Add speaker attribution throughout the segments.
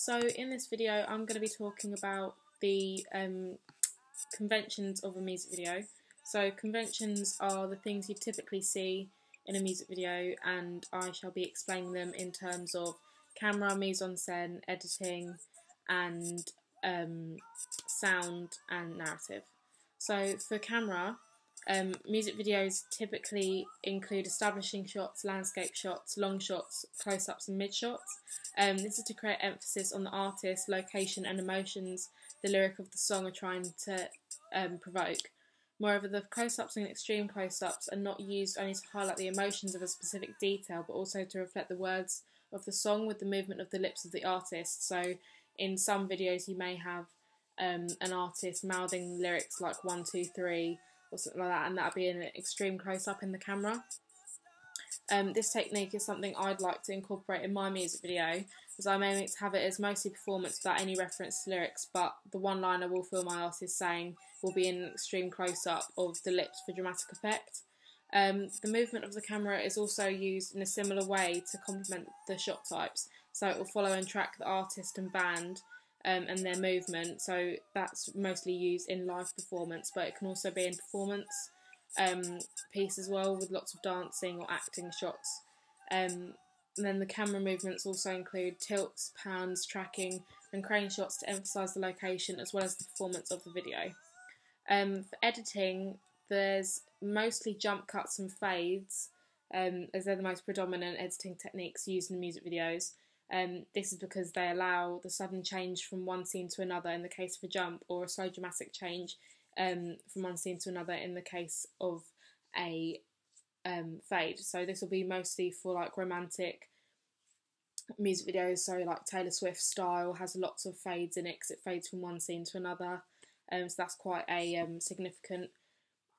Speaker 1: So in this video I'm going to be talking about the conventions of a music video. So conventions are the things you typically see in a music video, and I shall be explaining them in terms of camera, mise-en-scène, editing and sound and narrative. So for camera, music videos typically include establishing shots, landscape shots, long shots, close-ups and mid-shots. This is to create emphasis on the artist, location and emotions the lyric of the song are trying to provoke. Moreover, the close-ups and extreme close-ups are not used only to highlight the emotions of a specific detail, but also to reflect the words of the song with the movement of the lips of the artist. So in some videos you may have an artist mouthing lyrics like 1, 2, 3 or something like that, and that'll be an extreme close-up in the camera. This technique is something I'd like to incorporate in my music video, as I'm aiming to have it as mostly performance without any reference to lyrics, but the one line I will film my artist saying will be an extreme close-up of the lips for dramatic effect. The movement of the camera is also used in a similar way to complement the shot types, so it will follow and track the artist and band and their movement, so that's mostly used in live performance, but it can also be in performance piece as well, with lots of dancing or acting shots. And then the camera movements also include tilts, pans, tracking and crane shots to emphasise the location as well as the performance of the video. For editing, there's mostly jump cuts and fades, as they're the most predominant editing techniques used in music videos. This is because they allow the sudden change from one scene to another in the case of a jump, or a slow dramatic change from one scene to another in the case of a fade. So this will be mostly for like romantic music videos, so like Taylor Swift style has lots of fades in it because it fades from one scene to another, so that's quite a significant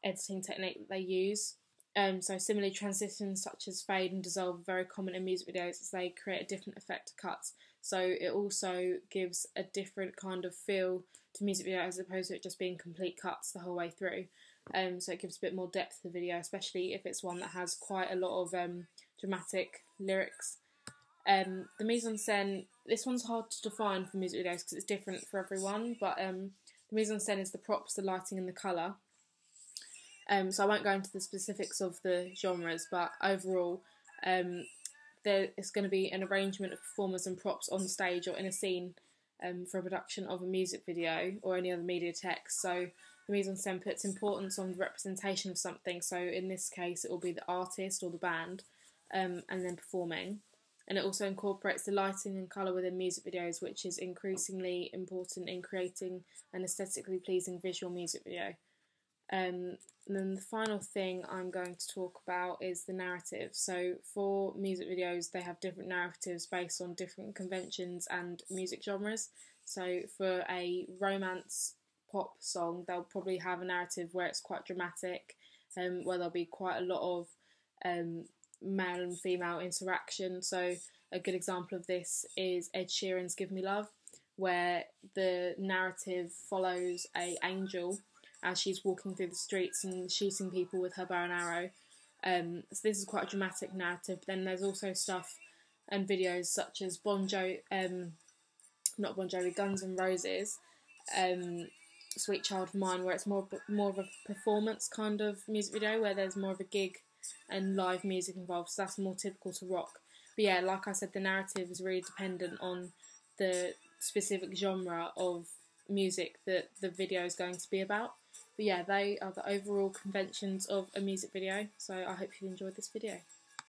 Speaker 1: editing technique that they use. So similarly, transitions such as fade and dissolve are very common in music videos as they create a different effect to cuts. So it also gives a different kind of feel to music video as opposed to it just being complete cuts the whole way through. So it gives a bit more depth to the video, especially if it's one that has quite a lot of dramatic lyrics. The mise-en-scène, this one's hard to define for music videos because it's different for everyone, but the mise-en-scène is the props, the lighting and the colour. So I won't go into the specifics of the genres, but overall there is going to be an arrangement of performers and props on stage or in a scene for a production of a music video or any other media text. So the mise-en-scène puts importance on the representation of something, so in this case it will be the artist or the band and then performing. And it also incorporates the lighting and colour within music videos, which is increasingly important in creating an aesthetically pleasing visual music video. And then the final thing I'm going to talk about is the narrative. So for music videos, they have different narratives based on different conventions and music genres. So for a romance pop song, they'll probably have a narrative where it's quite dramatic, where there'll be quite a lot of male and female interaction. So a good example of this is Ed Sheeran's Give Me Love, where the narrative follows an angel as she's walking through the streets and shooting people with her bow and arrow. So this is quite a dramatic narrative. Then there's also stuff and videos such as Guns N' Roses, Sweet Child of Mine, where it's more of a performance kind of music video, where there's more of a gig and live music involved, so that's more typical to rock. But yeah, like I said, the narrative is really dependent on the specific genre of music that the video is going to be about. But yeah, they are the overall conventions of a music video, so I hope you enjoyed this video.